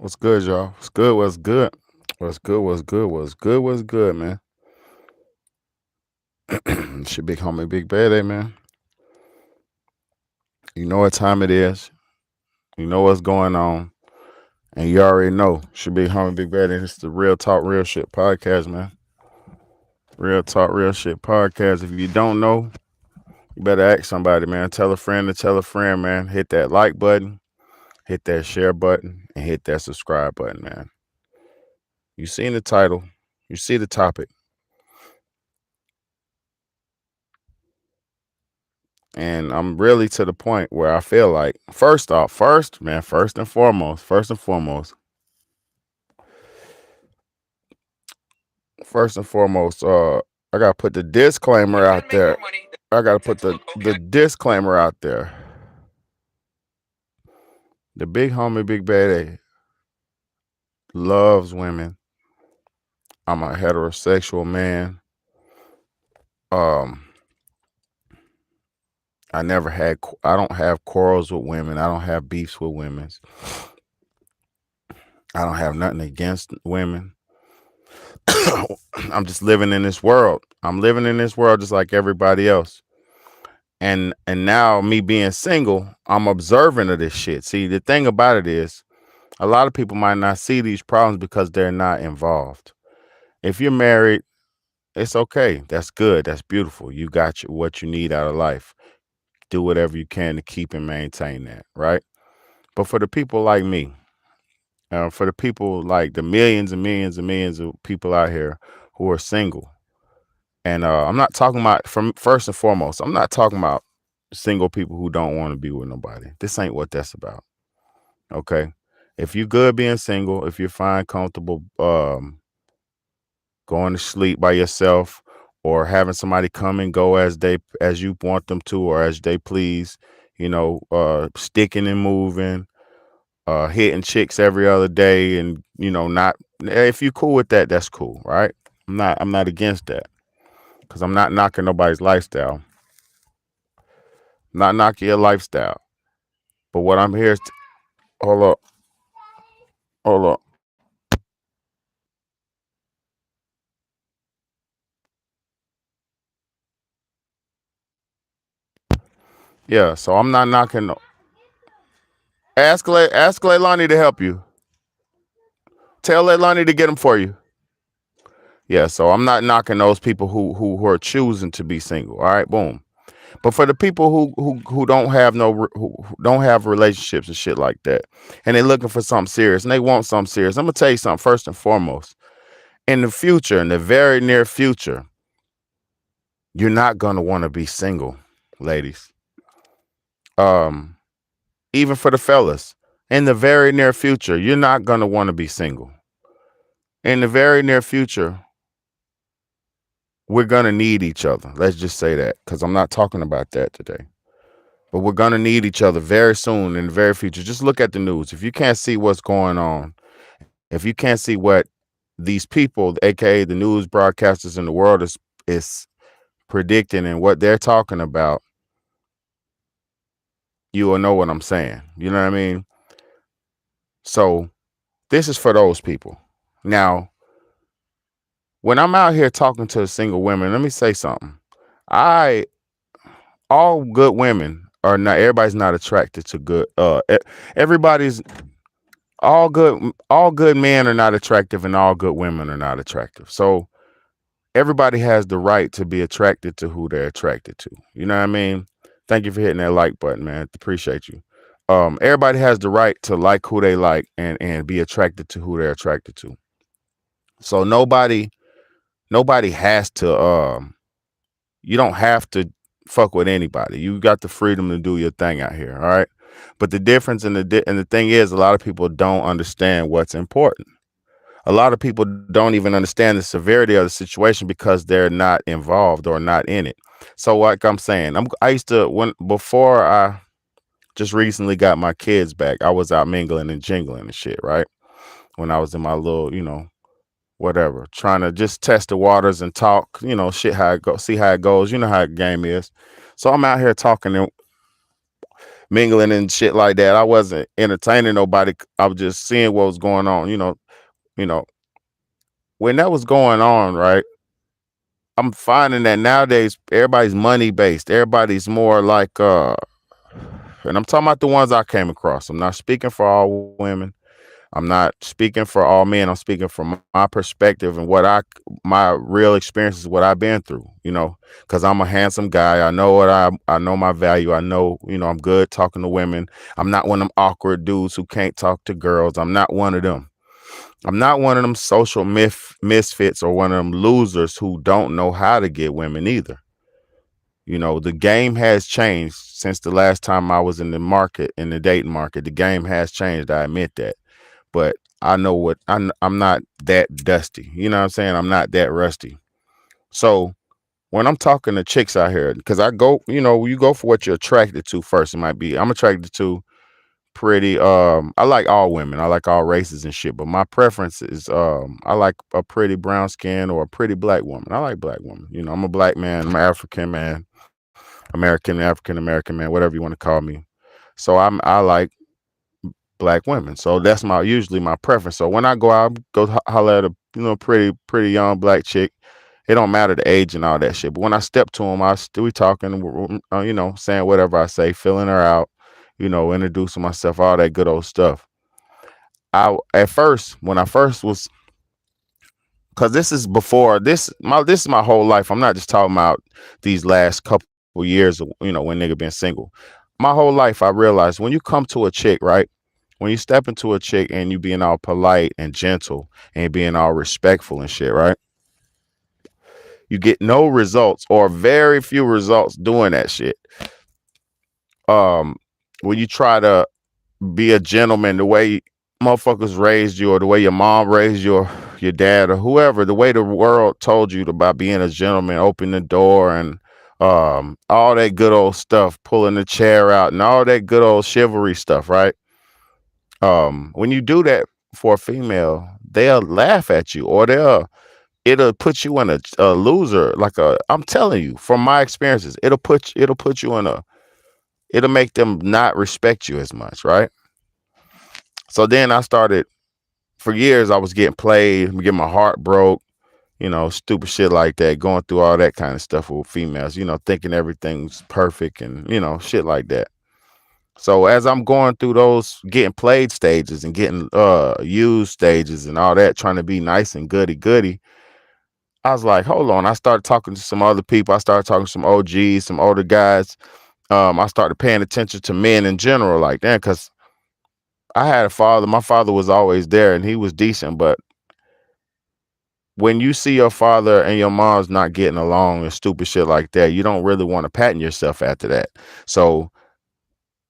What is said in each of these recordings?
What's good, y'all? What's good? What's good? What's good? What's good? What's good? What's good, man? It's your big homie, Big Bad, man. You know what time it is. You know what's going on. And you already know. It's your big homie, Big Bad. It's the Real Talk, Real Shit podcast, man. Real Talk, Real Shit podcast. If you don't know, you better ask somebody, man. Tell a friend to tell a friend, man. Hit that like button, hit that share button, and hit that subscribe button, man. You seen the title. You see the topic. And I'm really to the point where I feel like, first and foremost, I gotta put the disclaimer out there. I gotta put the disclaimer out there. The big homie, Big Bad A, loves women. I'm a heterosexual man. Um, I don't have quarrels with women. I don't have beefs with women. I don't have nothing against women. I'm just living in this world. I'm living in this world just like everybody else. And now me being single, I'm observant of this shit. See, the thing about it is a lot of people might not see these problems because they're not involved. If you're married, it's okay. That's good. That's beautiful. You got what you need out of life. Do whatever you can to keep and maintain that, right? But for the people like me, for the people like the millions and millions and millions of people out here who are single, and I'm not talking about, from first and foremost, I'm not talking about single people who don't want to be with nobody. This ain't what that's about. Okay. If you good being single, if you're fine, comfortable, going to sleep by yourself or having somebody come and go as you want them to or as they please, sticking and moving, hitting chicks every other day, and not, if you cool with that, that's cool, right? I'm not against that because I'm not knocking nobody's lifestyle. Not knocking your lifestyle. But what I'm here is hold up, hold up. Yeah, so I'm not knocking. Ask Leilani to help you. Tell Leilani to get them for you. Yeah, so I'm not knocking those people who are choosing to be single. All right, boom. But for the people who don't have who don't have relationships and shit like that, and they're looking for something serious and they want something serious, I'm gonna tell you something first and foremost. In the future, in the very near future, you're not gonna want to be single, ladies. Um, Even for the fellas, in the very near future, you're not gonna want to be single. In the very near future, we're gonna need each other. Let's just say that, because I'm not talking about that today. But we're gonna need each other very soon in the very future. Just look at the news. If you can't see what's going on, if you can't see what these people, aka the news broadcasters in the world, is predicting and what they're talking about, you will know what I'm saying. You know what I mean? So this is for those people. Now, when I'm out here talking to single women, let me say something. I All good women are not, everybody's not attracted to good everybody's all good men are not attractive and all good women are not attractive. So everybody has the right to be attracted to who they're attracted to. You know what I mean? Thank you for hitting that like button, man. Appreciate you. Everybody has the right to like who they like and be attracted to who they're attracted to. So nobody has to you don't have to fuck with anybody. You got the freedom to do your thing out here, all right? But the difference and the thing is, a lot of people don't understand what's important. A lot of people don't even understand the severity of the situation because they're not involved or not in it. So, like I'm saying, I used to, when before I just recently got my kids back, I was out mingling and jingling and shit, right? When I was in my little, whatever, trying to just test the waters and talk, shit, how it go, see how it goes. You know how the game is. So I'm out here talking, and mingling and shit like that. I wasn't entertaining nobody. I was just seeing what was going on. You know, when that was going on, right? I'm finding that nowadays everybody's money based. Everybody's more like and I'm talking about the ones I came across. I'm not speaking for all women. I'm not speaking for all men. I'm speaking from my perspective and my real experiences, what I've been through, because I'm a handsome guy. I know my value. I know, I'm good talking to women. I'm not one of them awkward dudes who can't talk to girls. I'm not one of them. I'm not one of them social misfits or one of them losers who don't know how to get women either. The game has changed since the last time I was in the dating market. The game has changed. I admit that. But I know I'm not that dusty. You know what I'm saying? I'm not that rusty. So when I'm talking to chicks out here, because you go for what you're attracted to first. I'm attracted to pretty I like all women. I like all races and shit, but my preference is I like a pretty brown skin or a pretty black woman. I like black women. I'm a black man, I'm an African man, African American man, whatever you want to call me. So I like black women. So that's usually my preference. So when I go out, holler at a pretty young black chick. It don't matter the age and all that shit. But when I step to them, we talking, saying whatever I say, filling her out, introducing myself, all that good old stuff. At first, when I first was, because this is my whole life. I'm not just talking about these last couple years, when nigga been single. My whole life, I realized when you come to a chick, right? When you step into a chick and you being all polite and gentle and being all respectful and shit, right? You get no results or very few results doing that shit. When you try to be a gentleman, the way motherfuckers raised you or the way your mom raised you or your dad or whoever, the way the world told you about being a gentleman, open the door and all that good old stuff, pulling the chair out and all that good old chivalry stuff, right? When you do that for a female, they'll laugh at you or it'll put you in a loser. I'm telling you from my experiences, it'll put you it'll make them not respect you as much, right? So then I started, for years I was getting played, getting my heart broke, stupid shit like that, going through all that kind of stuff with females, thinking everything's perfect and, shit like that. So as I'm going through those getting played stages and getting used stages and all that, trying to be nice and goody, I was like, hold on. I started talking to some other people. I started talking to some OGs, some older guys. I started paying attention to men in general, like that, because I had a father. My father was always there and he was decent. But when you see your father and your mom's not getting along and stupid shit like that, you don't really want to patent yourself after that. So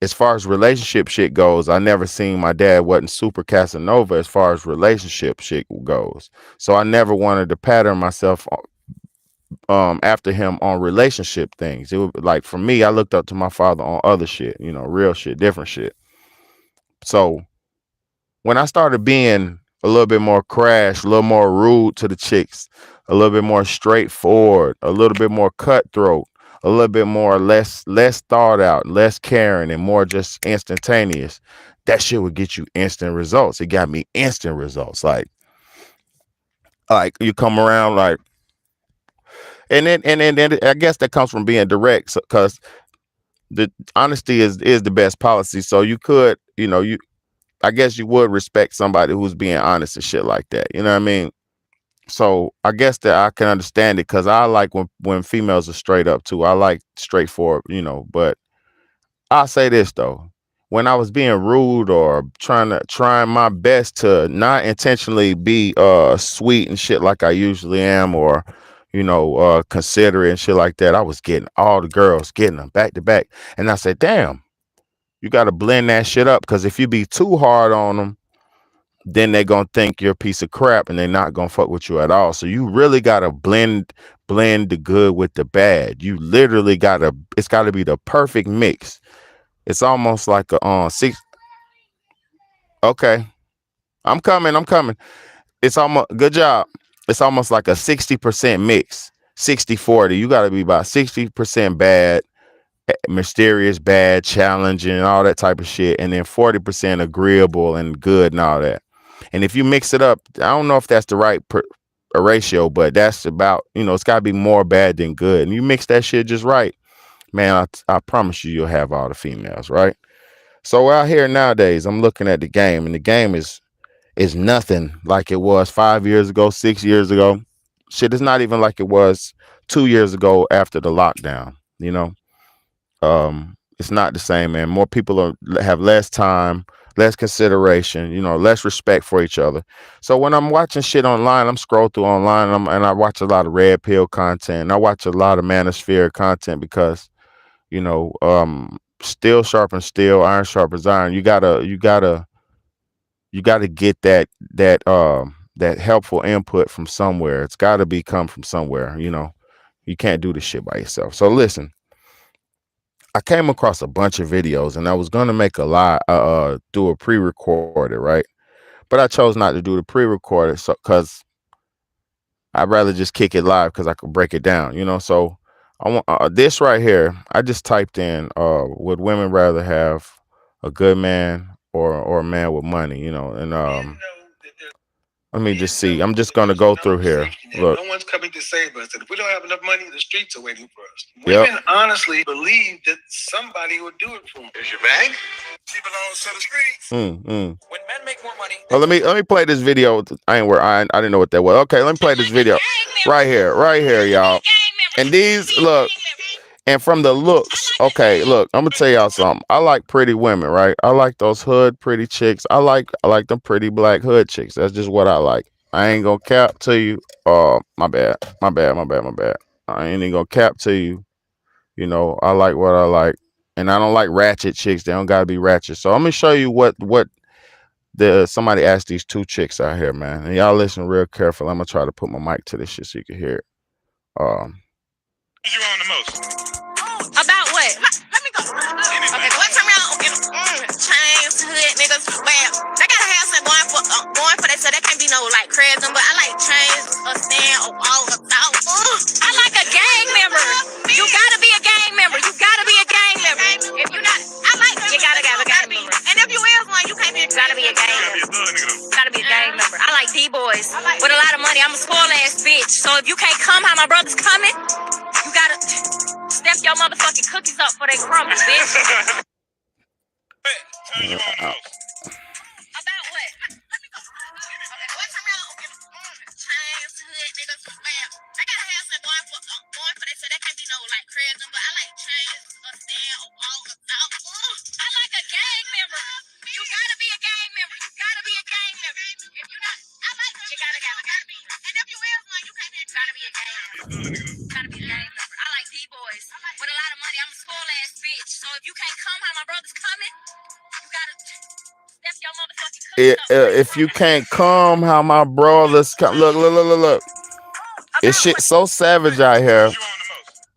as far as relationship shit goes, I never seen my dad wasn't super Casanova as far as relationship shit goes. So I never wanted to pattern myself after him on relationship things. It would, like, for me, I looked up to my father on other shit, real shit, different shit. So when I started being a little bit more crash, a little more rude to the chicks, a little bit more straightforward, a little bit more cutthroat, a little bit more less thought out, less caring, and more just instantaneous, that shit would get you instant results. It got me instant results. Like you come around like, and then I guess that comes from being direct, because the honesty is the best policy. So you could, I guess you would respect somebody who's being honest and shit like that. You know what I mean? So I guess that I can understand it, because I like when females are straight up too. I like straightforward, but I'll say this though. When I was being rude or trying my best to not intentionally be sweet and shit like I usually am, or considerate and shit like that, I was getting all the girls, getting them back to back. And I said, damn, you got to blend that shit up, because if you be too hard on them, then they're gonna think you're a piece of crap and they're not gonna fuck with you at all. So you really gotta blend the good with the bad. You literally it's gotta be the perfect mix. It's almost like a six. Okay, I'm coming. It's almost, good job. It's almost like a 60% mix, 60-40. You gotta be about 60% bad, mysterious, bad, challenging, and all that type of shit, and then 40% agreeable and good and all that. And if you mix it up, I don't know if that's the right ratio, but that's about, it's got to be more bad than good. And you mix that shit just right, man, I promise you'll have all the females, right? So out here nowadays, I'm looking at the game, and the game is nothing like it was 5 years ago, 6 years ago. Shit is not even like it was 2 years ago after the lockdown. It's not the same, man. More people have less time, less consideration, less respect for each other. So when I'm watching shit online, I'm scroll through online, and I watch a lot of red pill content, and I watch a lot of manosphere content because steel sharpens steel, iron sharpens iron. You gotta get that helpful input from somewhere. It's got to come from somewhere. You can't do this shit by yourself. So listen, I came across a bunch of videos, and I was gonna make a lot, do a pre-recorded, right? But I chose not to do the pre-recorded, so because I'd rather just kick it live because I could break it down. So I want this right here. I just typed in, would women rather have a good man or a man with money? And let me just see. I'm just gonna go through here. Look. No one's coming to save us. And if we don't have enough money, the streets are waiting for us. Women honestly believe that somebody will do it for them. Here's your bag. She belongs to the streets. When men make more money. Well, let me play this video. I didn't know what that was. Okay, let me play this video. Right here, y'all. And these, look. And from the looks, okay, look, I'm gonna tell y'all something. I like pretty women, right? I like those hood pretty chicks. I like them pretty black hood chicks. That's just what I like. I ain't gonna cap to you. My bad. I ain't even gonna cap to you. I like what I like, and I don't like ratchet chicks. They don't gotta be ratchet. So I'm gonna show you what somebody asked these two chicks out here, man. And y'all listen real careful. I'm gonna try to put my mic to this shit so you can hear it. You on the most? About what? Let me go. Okay, what's around chains, hood niggas? Well, they gotta have some going for that, so that can't be no like crazy. But I like chains, a stand, a wall, a thought. I like a gang member. You gotta be a gang member. You gotta be a gang member. If you're not, I like you gotta have a gang member. And if you is one, you can't be. Gotta be a gang member. Gotta be a gang member. I like D-boys with a lot of money. I'm a spoiled ass bitch. So if you can't come how my brother's coming, you gotta step your motherfucking cookies up for they crumbles, bitch. About what? Let me go. Okay, what's around chains, hood niggas? Well, they gotta have some going for that, so that can't be no like crazy. But I like chains, a stand, a wall, a thought. I like a gang member. You gotta be a gang member. You gotta be a gang member. If you're not, I like you gotta be. And if you is one, you can't be. Gotta be a gang member. Gotta be a gang member. I like D-boys with a lot of money. I'm a spoiled ass bitch. So if you can't come how my brother's coming, you gotta step your motherfucking cookies up. If you can't come how my brothers come, look. It's shit so savage out here.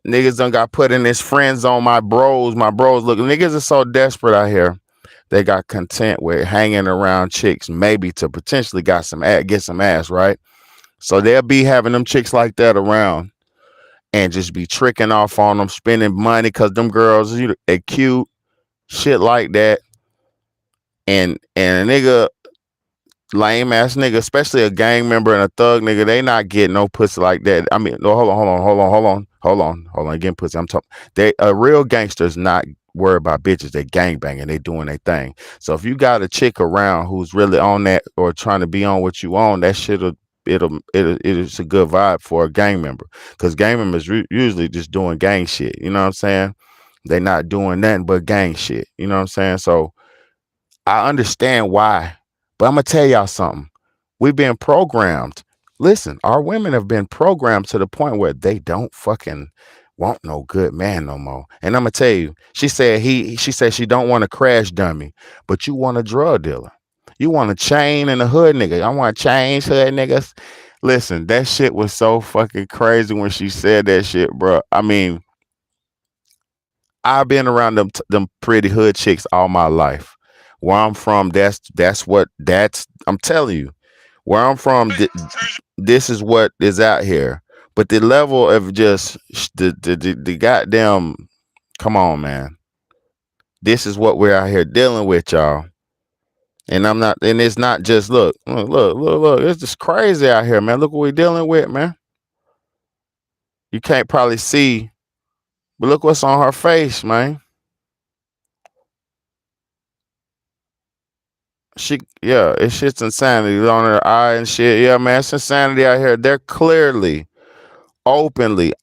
Niggas done got put in this friend zone. My bros, look, niggas are so desperate out here. They got content with hanging around chicks, maybe to potentially get some ass, right? So they'll be having them chicks like that around and just be tricking off on them, spending money because them girls are cute, shit like that. And a nigga, lame ass nigga, especially a gang member and a thug nigga, they not getting no pussy like that. I mean, no, hold on, getting pussy. I'm talking. A real gangster's not worried about bitches. They gang banging. They doing their thing. So if you got a chick around who's really on that or trying to be on what you on, that shit'll it is a good vibe for a gang member, because gang members usually just doing gang shit. You know what I'm saying? They not doing nothing but gang shit. You know what I'm saying? So I understand why, but I'm gonna tell y'all something. We've been programmed. Listen, our women have been programmed to the point where they don't fucking want no good man no more. And I'm gonna tell you, she said she don't want a crash dummy, but you want a drug dealer. You want a chain and a hood nigga. I want chains, hood niggas. Listen, that shit was so fucking crazy when she said that shit, bro. I mean, I've been around them pretty hood chicks all my life. Where I'm from, I'm telling you, where I'm from, this is what is out here. But the level of just the goddamn Come on, man. This is what we're out here dealing with, y'all. And it's not just look. It's just crazy out here, man. Look what we're dealing with, man. You can't probably see, but look what's on her face, man. It's shit's insanity on her eye and shit. Yeah, man, it's insanity out here. They're clearly, openly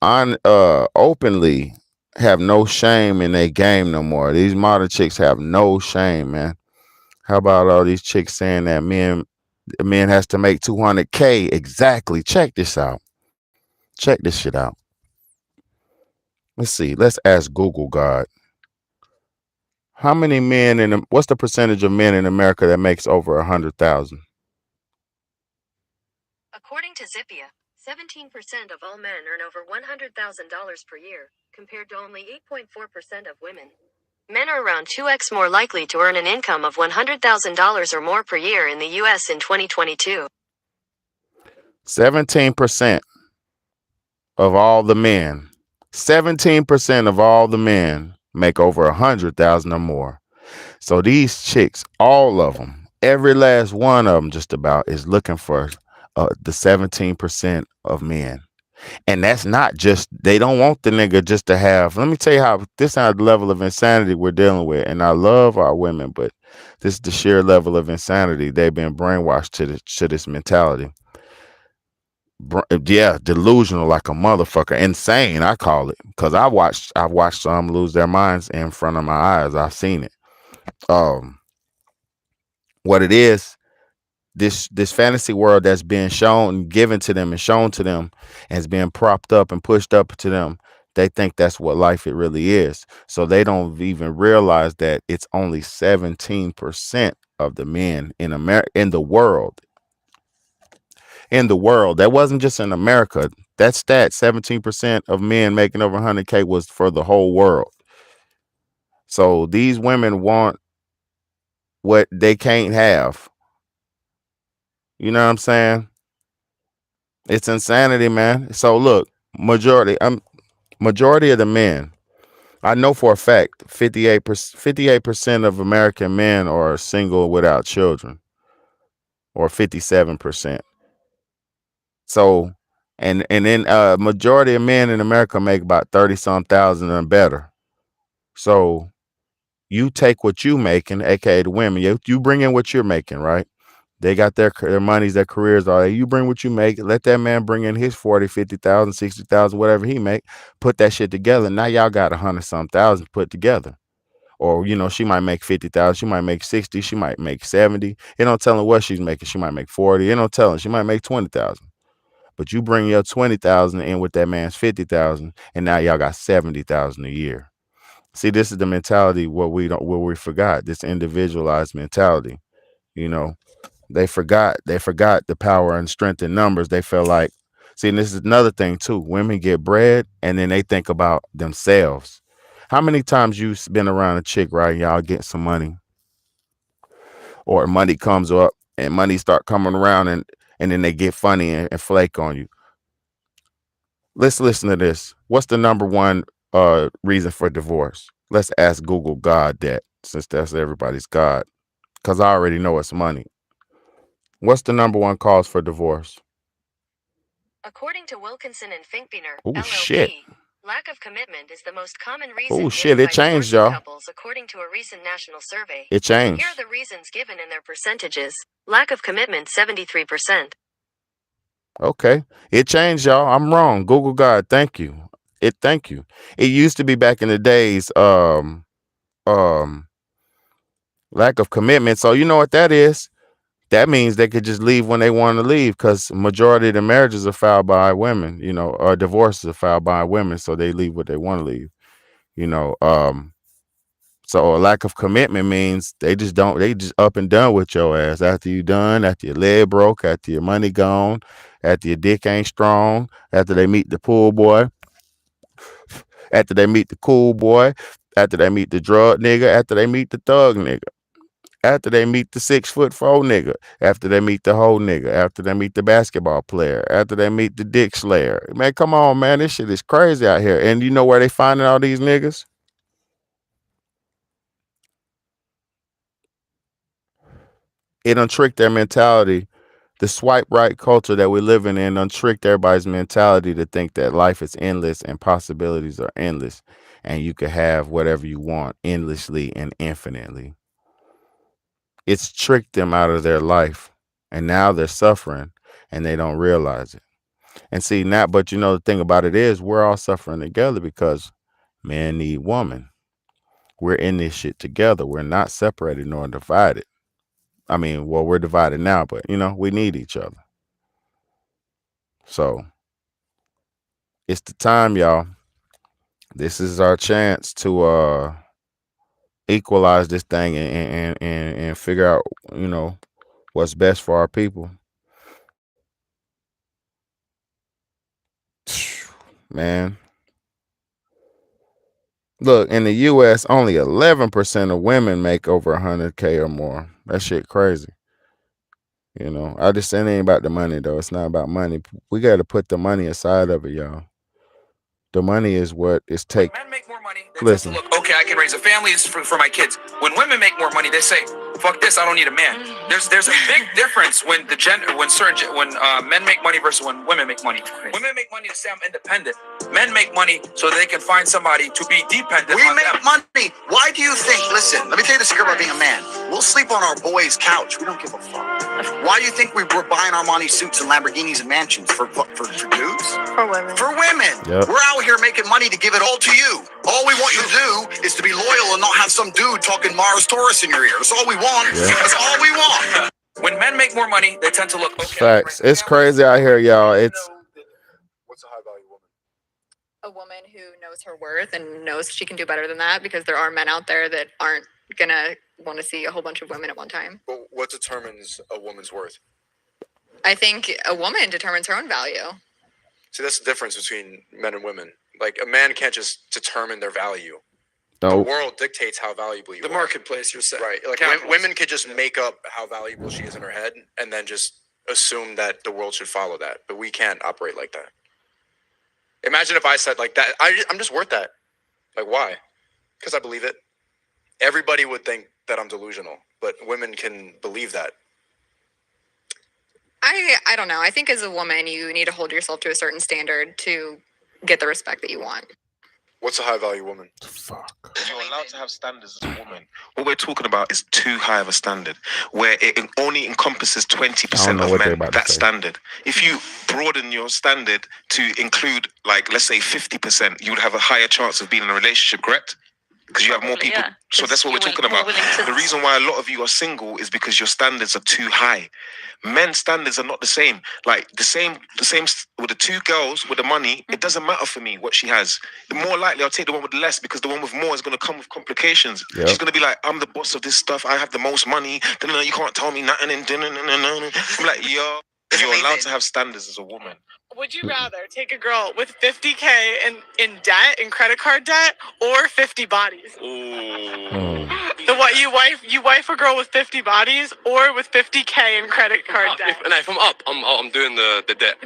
have no shame in their game no more. These modern chicks have no shame, man. How about all these chicks saying that men has to make 200K exactly? Check this out. Check this shit out. Let's see. Let's ask Google God. How many men what's the percentage of men in America that makes over 100,000? According to Zippia, 17% of all men earn over $100,000 per year, compared to only 8.4% of women. Men are around 2x more likely to earn an income of $100,000 or more per year in the U.S. in 2022. 17% of all the men. 17% of all the men make over 100,000 or more. So these chicks, all of them, every last one of them just about is looking for the 17% of men. And that's not just, they don't want the nigga just to have, let me tell you how, this is the level of insanity we're dealing with. And I love our women, but this is the sheer level of insanity. They've been brainwashed to this mentality. Delusional like a motherfucker. Insane, I call it. Because I've watched some lose their minds in front of my eyes. I've seen it. What it is, this fantasy world that's being shown, given to them and shown to them, and is being propped up and pushed up to them, they think that's what life it really is. So they don't even realize that it's only 17% of the men in the world. In the world, that wasn't just in America. That stat, 17% of men making over 100K, was for the whole world. So these women want what they can't have. You know what I'm saying? It's insanity, man. So look, majority of the men, I know for a fact, 58% of American men are single without children, or 57%. So, and then majority of men in America make about 30-some thousand and better. So you take what you making, aka the women, you bring in what you're making, right? They got their monies, their careers, all that. You bring what you make. Let that man bring in his 40, 50,000, 60,000, whatever he make. Put that shit together. Now y'all got 100-some thousand put together. Or, she might make 50,000. She might make 60. She might make 70. It don't tell her what she's making. She might make 40. It don't tell her. She might make 20,000. But you bring your 20,000 in with that man's 50,000, and now y'all got 70,000 a year. See, this is the mentality what we forgot. This individualized mentality, They forgot the power and strength in numbers. They feel like, see, and this is another thing too. Women get bread and then they think about themselves. How many times you been around a chick, right? Y'all get some money, or money comes up and money start coming around, and then they get funny and flake on you. Let's listen to this. What's the number one reason for divorce? Let's ask Google God that, since that's everybody's God, because I already know it's money. What's the number one cause for divorce? According to Wilkinson and Finkbeiner, Oh LLP, shit. lack of commitment is the most common reason Oh shit, given it by changed, divorcing y'all. couples, according to a recent national survey. It changed. Here are the reasons given in their percentages. Lack of commitment, 73%. Okay. It changed, y'all. I'm wrong. Google God, thank you. Thank you. It used to be back in the days, lack of commitment. So you know what that is? That means they could just leave when they want to leave, because majority of the marriages are filed by women, or divorces are filed by women, so they leave what they want to leave, so a lack of commitment means they just up and done with your ass after you done, after your leg broke, after your money gone, after your dick ain't strong, after they meet the pool boy, after they meet the cool boy, after they meet the drug nigga, after they meet the thug nigga, after they meet the 6'4" nigga, after they meet the hoe nigga, after they meet the basketball player, after they meet the dick slayer. Man, come on, man. This shit is crazy out here. And you know where they finding all these niggas? It done tricked their mentality. The swipe right culture that we're living in done tricked everybody's mentality to think that life is endless and possibilities are endless, and you can have whatever you want endlessly and infinitely. It's tricked them out of their life, and now they're suffering and they don't realize it. And see now, but you know the thing about it is we're all suffering together because men need woman. We're in this shit together. We're not separated nor divided. I mean, well, we're divided now, but you know, we need each other. So it's the time, y'all. This is our chance to equalize this thing and figure out, you know, what's best for our people. Man. Look, in the US, only 11% of women make over 100K or more. That shit crazy. You know, I just saying it ain't about the money though. It's not about money. We got to put the money aside of it, y'all. The money is what it's take. Men make more money. They Listen. Look, okay, I can raise a family for my kids. When women make more money, they say, "Fuck this, I don't need a man." There's a big difference when men make money versus when women make money. Women make money to say I'm independent. Men make money so they can find somebody to be dependent. We on make them. money. Why do you think? Listen, let me tell you the secret about being a man. We'll sleep on our boy's couch. We don't give a fuck. Why do you think we're buying Armani suits and Lamborghinis and mansions for dudes? For women. For women. Yep. We're out here making money to give it all to you. All we want you to do is to be loyal and not have some dude talking Mars Taurus in your ear. That's all we want. Yeah. That's all we want. When men make more money, they tend to look. Okay, Facts. It's crazy out here, y'all. It's What's a high value woman? A woman who knows her worth and knows she can do better than that, because there are men out there that aren't gonna want to see a whole bunch of women at one time. But what determines a woman's worth? I think a woman determines her own value. See, that's the difference between men and women. Like, a man can't just determine their value. no. The world dictates how valuable you The are. marketplace, you're saying. Right. Like, women could just make up how valuable she is in her head and then just assume that the world should follow that. But we can't operate like that. Imagine if I said like that, I'm just worth that. Like, why? Because I believe it. Everybody would think that I'm delusional, but women can believe that. I don't know. I think as a woman, you need to hold yourself to a certain standard to get the respect that you want. What's a high value woman? Fuck. You're allowed to have standards as a woman. What we're talking about is too high of a standard, where it only encompasses 20% know of what they're men. about to That say. standard. If you broaden your standard to include, like, let's say 50%, you would have a higher chance of being in a relationship, correct? Because you have more people. Yeah, So that's what we're talking about. The reason why a lot of you are single is because your standards are too high. Men's standards are not the same. Like the same with the two girls with the money. It doesn't matter for me what she has. The more likely I'll take the one with less, because the one with more is going to come with complications. Yep. She's going to be like, I'm the boss of this stuff. I have the most money. You can't tell me nothing. I'm like, yo, you're allowed to have standards as a woman. Would you rather take a girl with 50K in debt, in credit card debt, or 50 bodies? Mm. The what you wife a girl with 50 bodies or with 50K in credit card debt? If I'm up, I'm doing the debt. Debt.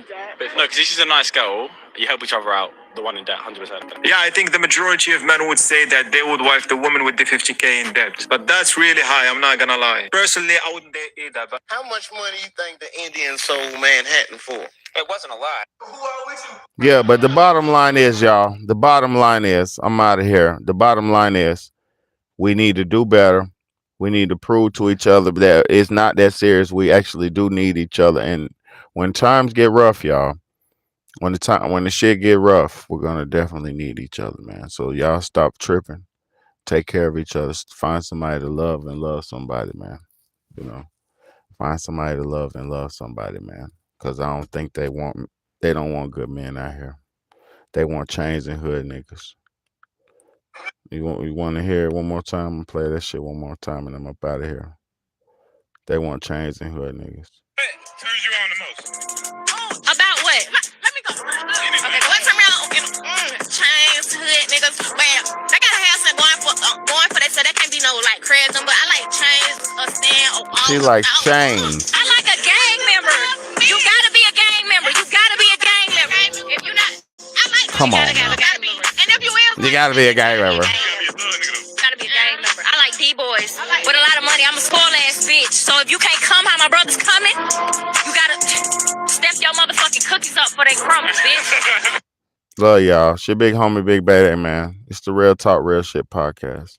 No, because if she's a nice girl, you help each other out. The one in debt, 100%. Yeah, I think the majority of men would say that they would wife the woman with the 50K in debt. But that's really high, I'm not gonna lie. Personally, I wouldn't date either. But How much money you think the Indians sold Manhattan for? it wasn't a lie. Who are with you? Yeah, but the bottom line is, y'all, the bottom line is, I'm out of here. The bottom line is, we need to do better. We need to prove to each other that it's not that serious. We actually do need each other. And when times get rough, y'all, when the shit get rough, we're gonna definitely need each other, man. So y'all stop tripping. Take care of each other. Find somebody to love and love somebody, man. You know, find somebody to love and love somebody, man. Because I don't think they don't want good men out here. They want chains and hood niggas. You want to hear it one more time? I'm gonna play that shit one more time and I'm up out of here. They want chains and hood niggas. What turns you on the most? About what? Let me go. Okay, what turn me on? Chains, hood niggas. Well, they gotta have something going for they, so that can't be no like crazy. But I like chains, a stand, She likes chains. I like a gang member. You gotta be a gang member. You gotta be a gang member. If you're not, I like. Come on. You gotta be. And if you is, You gotta be a gang member. Gotta be a gang member. I like D-boys with a lot of money. I'm a spoiled ass bitch, so So if you can't come how my brother's coming, you gotta step your motherfucking cookies up for they crumbs, bitch. Love y'all. It's your big homie, Big Bad, man. It's the Real Talk, Real Shit podcast.